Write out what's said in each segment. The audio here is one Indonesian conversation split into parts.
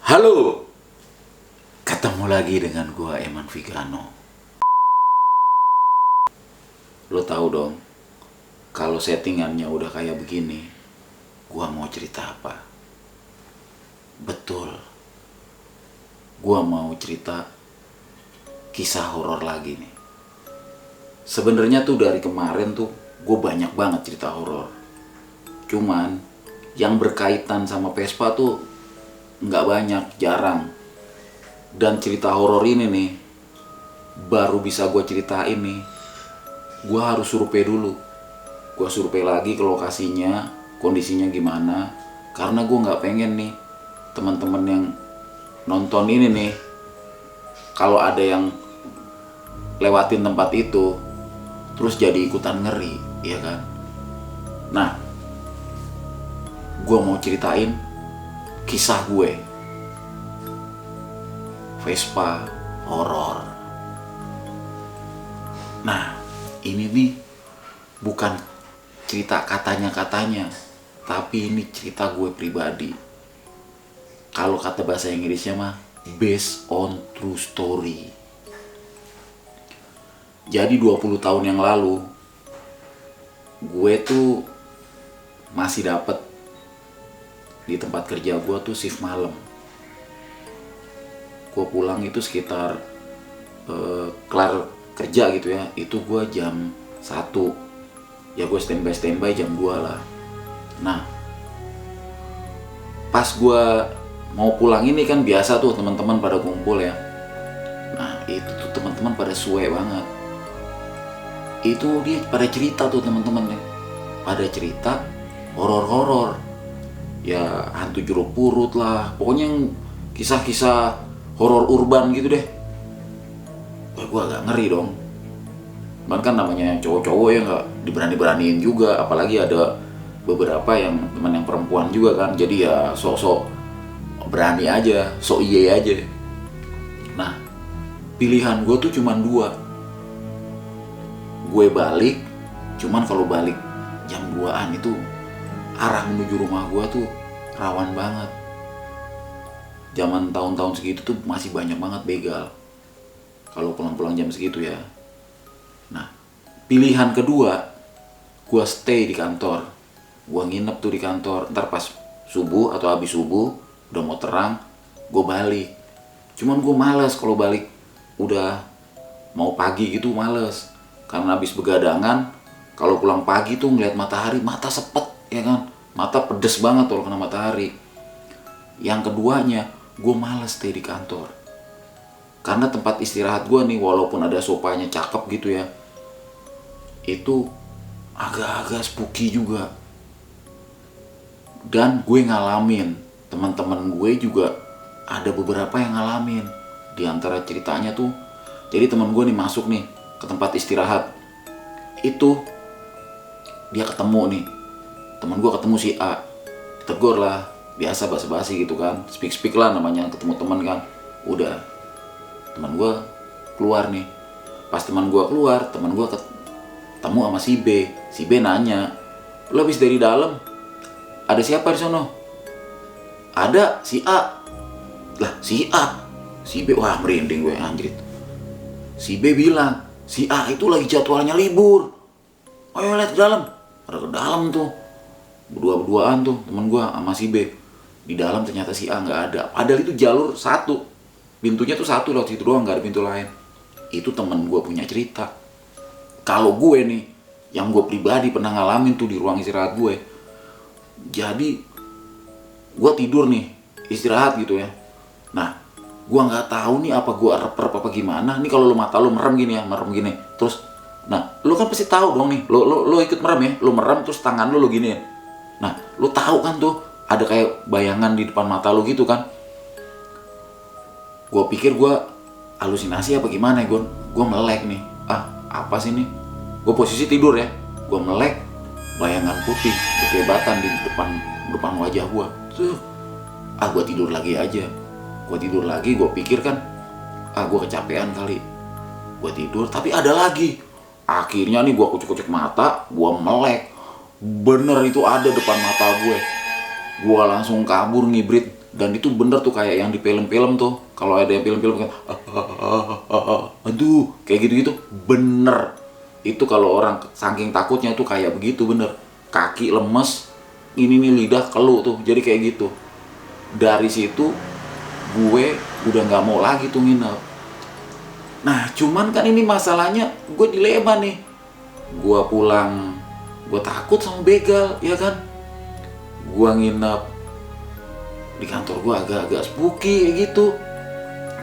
Halo, ketemu lagi dengan gua Eman Vigano. Lo tahu dong, kalau settingannya udah kayak begini, gua mau cerita apa? Betul, gua mau cerita kisah horor lagi nih. Sebenarnya tuh dari kemarin tuh gue banyak banget cerita horor. Cuman yang berkaitan sama Vespa tuh nggak banyak, jarang. Dan cerita horor ini nih baru bisa gue ceritain nih, gue harus survei dulu. Gue survei lagi ke lokasinya, kondisinya gimana. Karena gue nggak pengen nih teman-teman yang nonton ini nih, kalau ada yang lewatin tempat itu terus jadi ikutan ngeri, ya kan? Nah, gue mau ceritain kisah gue Vespa horor. Nah, ini nih bukan cerita katanya-katanya, tapi ini cerita gue pribadi. Kalau kata bahasa Inggrisnya mah based on true story. Jadi 20 tahun yang lalu gue tuh masih dapet di tempat kerja gue tuh shift malam. Gue pulang itu sekitar kelar kerja gitu ya, itu gue jam 1. Ya gue standby jam 2 lah. Nah, pas gue mau pulang ini kan biasa tuh teman-teman pada kumpul ya. Nah, itu tuh teman-teman pada suwe banget. Itu dia pada cerita tuh teman-teman ya. Pada cerita horor-horor. Ya hantu jeruk purut lah. Pokoknya yang kisah-kisah horor urban gitu deh. Wah, gue agak ngeri dong. Cuman kan namanya cowok-cowok ya nggak diberani-beraniin juga. Apalagi ada beberapa yang teman yang perempuan juga kan. Jadi ya sok-sok berani aja, sok iye aja. Nah, pilihan gue tuh cuman 2. Gue balik, cuman kalau balik jam 2-an itu arah menuju rumah gue tuh rawan banget. Zaman tahun-tahun segitu tuh masih banyak banget begal kalau pulang-pulang jam segitu ya. Nah, pilihan kedua, gue stay di kantor. Gue nginep tuh di kantor. Ntar pas subuh atau habis subuh udah mau terang, gue balik. Cuman gue males kalau balik udah mau pagi gitu, males. Karena habis begadangan, kalau pulang pagi tuh ngeliat matahari, mata sepet, ya kan? Mata pedes banget kalau kena matahari. Yang keduanya, gue males stay di kantor. Karena tempat istirahat gue nih, walaupun ada sofanya cakep gitu ya, itu agak-agak spooky juga. Dan gue ngalamin, teman-teman gue juga ada beberapa yang ngalamin. Di antara ceritanya tuh, jadi teman gue nih masuk nih ke tempat istirahat. Itu dia ketemu nih, teman gue ketemu si A. Ditegur lah, biasa basa-basi gitu kan, speak lah namanya ketemu teman kan. Udah, teman gue keluar nih. Pas teman gue keluar, teman gue ketemu sama si B. Si B nanya, lo habis dari dalam, ada siapa di sono? Ada si A. Lah si A, si B, wah merinding gue anjrit. Si B bilang, si A itu lagi jadwalnya libur. Ayo lihat ke dalam. Ada ke dalam tuh, berdua-duaan tuh temen gue sama si B. Di dalam ternyata si A nggak ada. Padahal itu jalur satu, pintunya tuh satu lewat situ doang, nggak ada pintu lain. Itu temen gue punya cerita. Kalau gue nih, yang gue pribadi pernah ngalamin tuh di ruang istirahat gue. Jadi gue tidur nih, istirahat gitu ya. Nah, gue nggak tahu nih apa gue rep apa gimana. Nih kalau lo mata lo merem gini ya, merem gini. Terus, nah lo kan pasti tahu dong nih, lo ikut merem ya, lo merem terus tangan lo gini ya. Nah, lo tahu kan tuh ada kayak bayangan di depan mata lo gitu kan. Gue pikir gue halusinasi apa gimana ya, gue melek nih. Apa sih nih? Gue posisi tidur ya, gue melek, bayangan putih berkelebatan di depan wajah gue. Gue tidur lagi aja. Gue tidur lagi, gue pikir kan, gue kecapean kali. Gue tidur, tapi ada lagi. Akhirnya nih gue kucek-kucek mata, gue melek. Bener itu ada depan mata gue. Gue langsung kabur ngibrit Dan itu bener tuh kayak yang di film-film tuh. Kalau ada yang film-film kan, aduh, kayak gitu-gitu, bener. Itu kalau orang saking takutnya tuh kayak begitu bener. Kaki lemes, ini nih lidah keluh tuh, jadi kayak gitu. Dari situ gue udah nggak mau lagi tuh nginep. Nah cuman kan ini masalahnya gue dilema nih. Gue pulang, gue takut sama begal, ya kan. Gue nginep di kantor gue agak-agak spooky kayak gitu.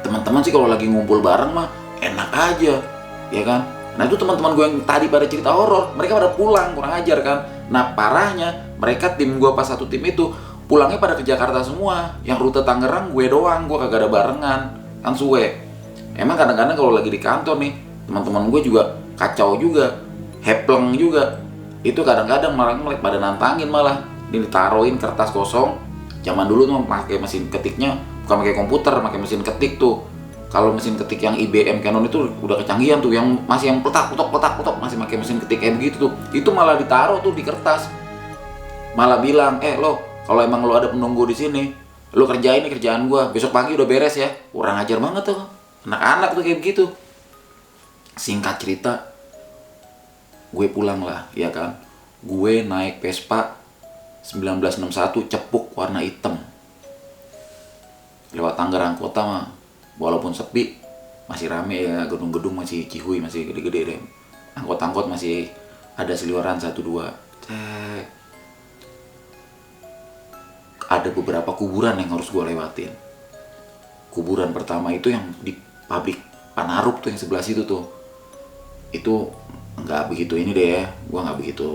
Teman-teman sih kalau lagi ngumpul bareng mah enak aja, ya kan. Nah itu teman-teman gue yang tadi pada cerita horor, mereka pada pulang, kurang ajar kan. Nah parahnya, mereka tim gue pas satu tim itu pulangnya pada ke Jakarta semua. Yang rute Tangerang gue doang, gue kagak ada barengan, kan suwe. Emang kadang-kadang kalau lagi di kantor nih, teman-teman gue juga kacau juga, hepleng juga. Itu kadang-kadang malah pada nantangin malah, ini ditaruhin kertas kosong. Zaman dulu tuh pakai mesin ketiknya, bukan pakai komputer, pakai mesin ketik tuh. Kalau mesin ketik yang IBM Canon itu udah kecanggihan tuh, yang masih yang petak masih pakai mesin ketik kayak begitu tuh. Itu malah ditaruh tuh di kertas. Malah bilang, lo kalau emang lo ada penunggu di sini, lo kerjain nih kerjaan gua, besok pagi udah beres ya. Kurang ajar banget tuh, anak-anak tuh kayak begitu. Singkat cerita, gue pulang lah, ya kan. Gue naik Vespa 1961 cepuk warna hitam. Lewat Tangerang kota mah, walaupun sepi, masih rame ya, gedung-gedung masih cihuy, masih gede-gede deh. Angkot-angkot masih ada seliweran 1-2. Ada beberapa kuburan yang harus gue lewatin. Kuburan pertama itu yang di pabrik Panarup tuh yang sebelah situ tuh. Itu nggak begitu ini deh ya, gue nggak begitu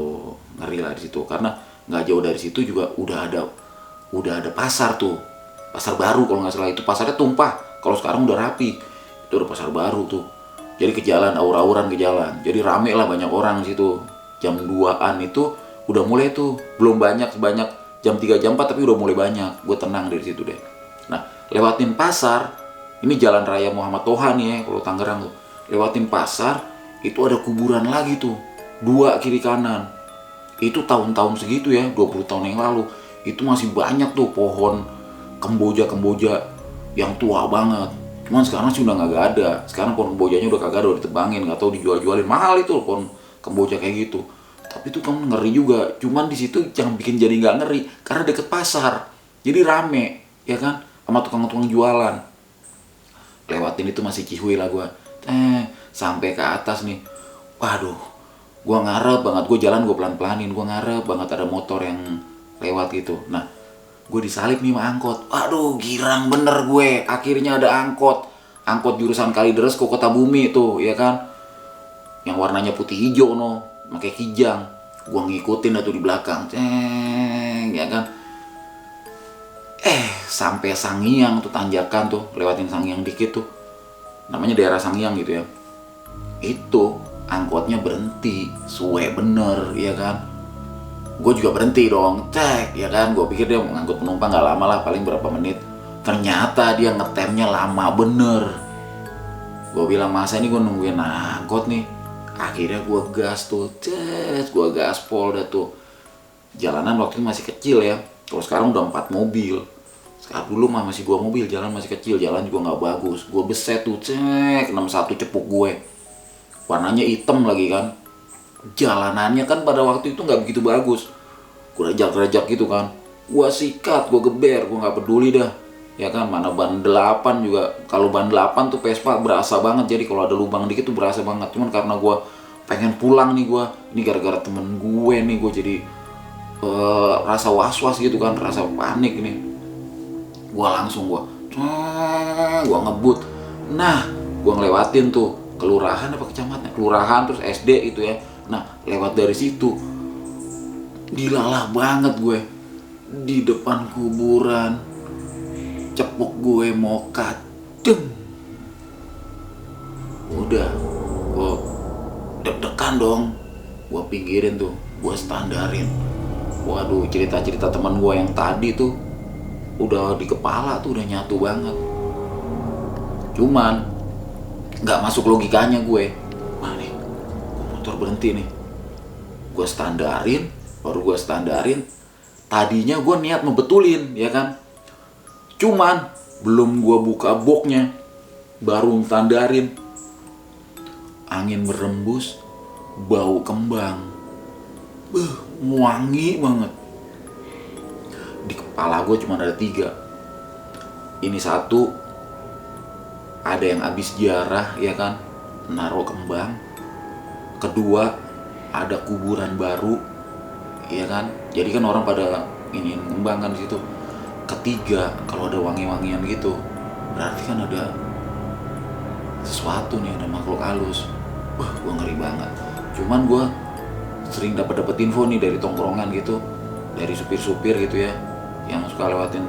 ngeri lah di situ, karena nggak jauh dari situ juga udah ada pasar tuh, pasar baru kalau nggak salah. Itu pasarnya tumpah, kalau sekarang udah rapi. Itu udah pasar baru tuh, jadi ke jalan, aur-auran ke jalan, jadi rame lah, banyak orang di situ. Jam 2-an itu udah mulai tuh, belum banyak sebanyak jam 3 jam 4, tapi udah mulai banyak. Gue tenang dari situ deh. Nah lewatin pasar, ini jalan raya Muhammad Toha nih ya kalau Tangerang tuh. Lewatin pasar itu ada kuburan lagi tuh, 2 kiri kanan. Itu tahun-tahun segitu ya, 20 tahun yang lalu, itu masih banyak tuh pohon kemboja yang tua banget. Cuman sekarang sih udah nggak ada. Sekarang pohon kembojanya udah kagak ada, udah ditebangin, nggak tahu dijual-jualin mahal itu pohon kemboja kayak gitu. Tapi itu kan ngeri juga. Cuman di situ jangan bikin jadi nggak ngeri, karena deket pasar, jadi rame, ya kan, sama tukang-tukang jualan. Lewatin itu masih cihuy lah gua. Sampai ke atas nih, waduh, gue ngarep banget. Gue jalan, gue pelan-pelanin, gue ngarep banget ada motor yang lewat gitu. Nah gue disalip nih sama angkot. Aduh girang bener gue, akhirnya ada angkot jurusan Kalideres ke Kota Bumi tuh, ya kan, yang warnanya putih hijau no, pakai kijang. Gue ngikutin dah tuh di belakang, ya kan. Sampai Sangiang tuh, tanjakan tuh, lewatin Sangiang dikit tuh, namanya daerah Sangiang gitu ya. Itu angkotnya berhenti, suwe bener, ya kan. Gue juga berhenti dong, ya kan. Gue pikir dia ngangkut penumpang gak lama lah, paling berapa menit. Ternyata dia ngetemnya lama bener. Gue bilang, masa ini gue nungguin angkot nih. Akhirnya gue gas tuh, gue gaspol dah tuh. Jalanan waktu itu masih kecil ya, kalau sekarang udah 4 mobil. Sekarang dulu mah masih 2 mobil, jalan masih kecil, jalan juga gak bagus. Gue beset tuh, 61 cepuk gue. Warnanya hitam lagi kan. Jalanannya kan pada waktu itu nggak begitu bagus, gerajak-gerajak gitu kan. Gua sikat, gua geber, gua nggak peduli dah, ya kan. Mana ban 8 juga, kalau ban 8 tuh Vespa berasa banget. Jadi kalau ada lubang dikit tuh berasa banget. Cuman karena gua pengen pulang nih, gua ini gara-gara temen gue nih, gua jadi rasa was-was gitu kan, rasa panik nih. Gua langsung gua ngebut. Nah gua ngelewatin tuh kelurahan apa kecamatan, kelurahan terus SD itu ya. Nah lewat dari situ, dilalah banget gue di depan kuburan, cepuk gue mokat, udah gue deg-degan dong. Gue pinggirin tuh, gue standarin. Waduh, cerita-cerita teman gue yang tadi tuh udah di kepala tuh, udah nyatu banget. Cuman nggak masuk logikanya gue. Wah nih, motor berhenti nih. Gue standarin, baru gue standarin. Tadinya gue niat membetulin, ya kan. Cuman belum gua buka boxnya, baru tandarin, angin berembus, bau kembang, wangi banget. Di kepala gue cuma ada 3. Ini satu, ada yang habis ziarah ya kan, naruh kembang. Kedua, ada kuburan baru ya kan, jadi kan orang pada ini kembang kan di situ. Ketiga, kalau ada wangi-wangian gitu, berarti kan ada sesuatu nih, ada makhluk halus. Gue ngeri banget. Cuman gue sering dapat info nih dari tongkrongan gitu, dari supir-supir gitu ya, yang suka lewatin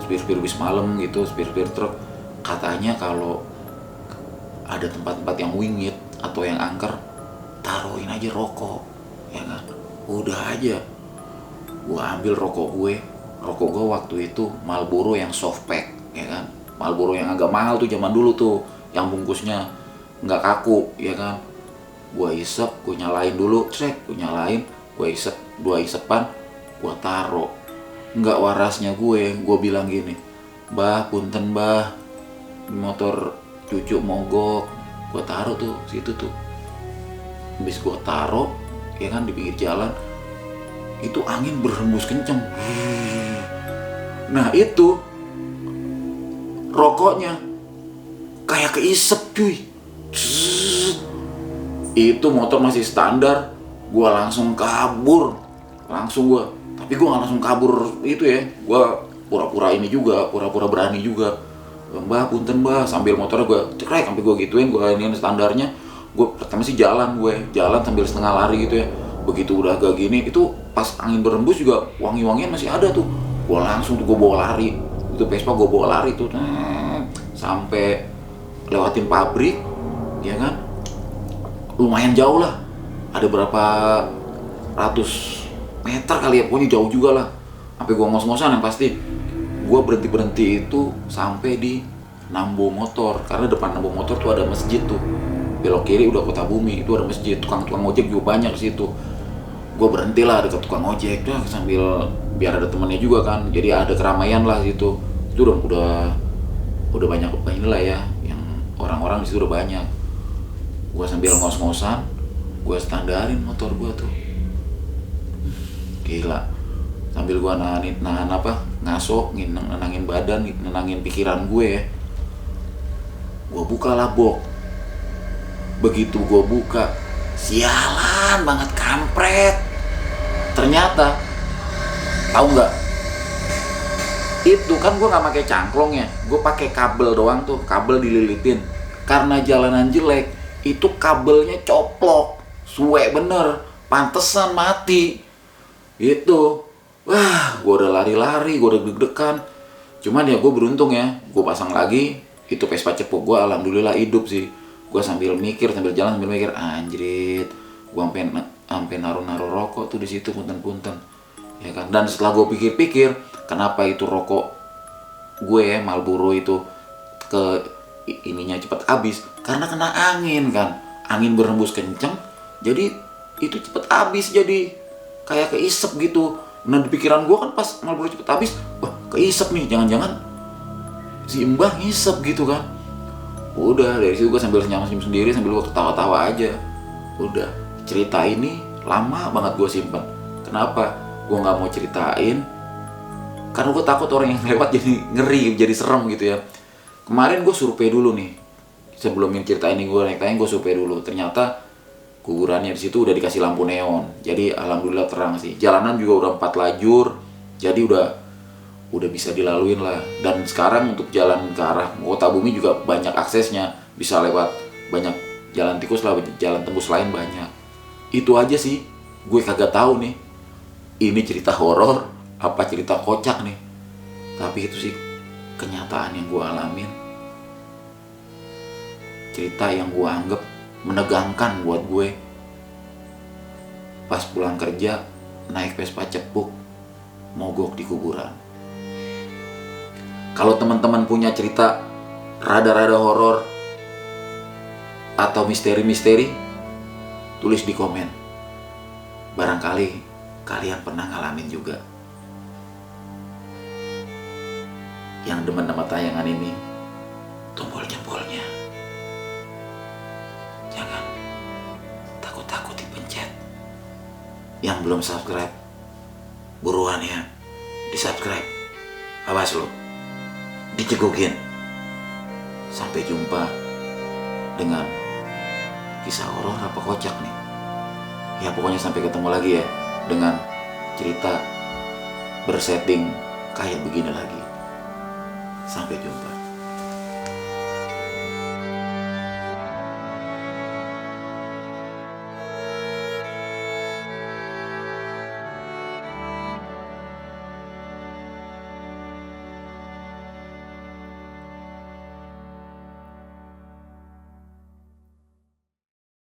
supir-supir bis malam gitu, supir-supir truk. Katanya kalau ada tempat-tempat yang wingit atau yang angker, taruhin aja rokok, ya kan? Udah aja. Gue ambil rokok gue waktu itu Marlboro yang soft pack, ya kan? Marlboro yang agak mahal tuh zaman dulu tuh, yang bungkusnya nggak kaku, ya kan? Gue isep, gue nyalain dulu, gue nyalain, gue isep, 2 isepan, gue taro. Nggak warasnya gue bilang gini, "Bah, punten bah, motor cucu mogok." Gue taro tuh situ tuh. Habis gue taro, ya kan, di pinggir jalan, itu angin berhembus kenceng. Nah itu rokoknya kayak keisep cuy. Itu motor masih standar, gue langsung kabur, tapi gue nggak langsung kabur itu ya, gue pura-pura ini juga, pura-pura berani juga. "Mbah, punten mbah," sambil motornya gue cekrek sampai gue gituin, gue ini standarnya. Gue pertama sih jalan sambil setengah lari gitu ya. Begitu udah agak gini, itu pas angin berembus juga wangi-wangian masih ada tuh. Gue langsung tuh gue bawa lari, itu Vespa gue bawa lari tuh, sampai lewatin pabrik, ya kan? Lumayan jauh lah, ada berapa ratus meter kali ya, pokoknya jauh juga lah. Sampai gue ngos-ngosan yang pasti. Gue berhenti itu sampai di Nambo Motor, karena depan Nambo Motor tuh ada masjid tuh. Belok kiri udah Kota Bumi, itu ada masjid, tukang-tukang ojek juga banyak di situ. Gue berhenti lah dekat tukang ojek dah, sambil biar ada temennya juga kan, jadi ada keramaian lah situ. Itu udah banyak inilah ya, yang orang-orang di situ udah banyak. Gue sambil ngos-ngosan, gue standarin motor gue tuh, gila. Sambil gue nahan ngaso, nenangin badan, nenangin pikiran gue ya. Gue buka lah box. Begitu gue buka, sialan banget, kampret. Ternyata, tahu nggak? Itu kan gue nggak pakai cangklong ya, gue pakai kabel doang tuh, kabel dililitin. Karena jalanan jelek, itu kabelnya coplok, suwe bener, pantesan mati. Itu, wah, gue udah lari-lari, gue udah deg-degan. Cuman ya gue beruntung ya, gue pasang lagi, itu Vespa cepuk gue, alhamdulillah hidup sih. Gue sambil jalan sambil mikir, anjrit, gue sampai naruh rokok tuh di situ, punten-punten, ya kan. Dan setelah gue pikir-pikir, kenapa itu rokok gue Marlboro itu ke ininya cepet habis, karena kena angin kan, angin berhembus kenceng, jadi itu cepet habis, jadi kayak keisep gitu. Nah di pikiran gue kan pas Marlboro cepet habis, wah keisep nih, jangan-jangan si Mbah ngisep gitu kan. Udah dari situ gue sambil senyum sendiri, sambil gue ketawa-tawa aja. Udah, cerita ini lama banget gue simpen. Kenapa? Gue nggak mau ceritain, karena gue takut orang yang lewat jadi ngeri, jadi serem gitu ya. Kemarin gue survei dulu nih, sebelum cerita ini gue naik tanya, gue survei dulu. Ternyata kuburannya di situ udah dikasih lampu neon, jadi alhamdulillah terang sih. Jalanan juga udah 4 lajur, jadi udah bisa dilaluin lah. Dan sekarang untuk jalan ke arah Kota Bumi juga banyak aksesnya, bisa lewat banyak jalan tikus lah, jalan tembus lain banyak. Itu aja sih, gue kagak tahu nih ini cerita horor apa cerita kocak nih, tapi itu sih kenyataan yang gue alamin, cerita yang gue anggap menegangkan buat gue. Pas pulang kerja naik Vespa cepuk, mogok di kuburan. Kalau teman-teman punya cerita rada-rada horor atau misteri-misteri, tulis di komen. Barangkali kalian pernah ngalamin juga. yang demen sama tayangan ini, tombol jempolnya jangan takut-takut dipencet. Yang belum subscribe, buruan ya, di subscribe. Awas lo, dicegokin. Sampai jumpa dengan kisah horor apa kocak nih. Ya pokoknya sampai ketemu lagi ya, dengan cerita bersetting kayak begini lagi. Sampai jumpa.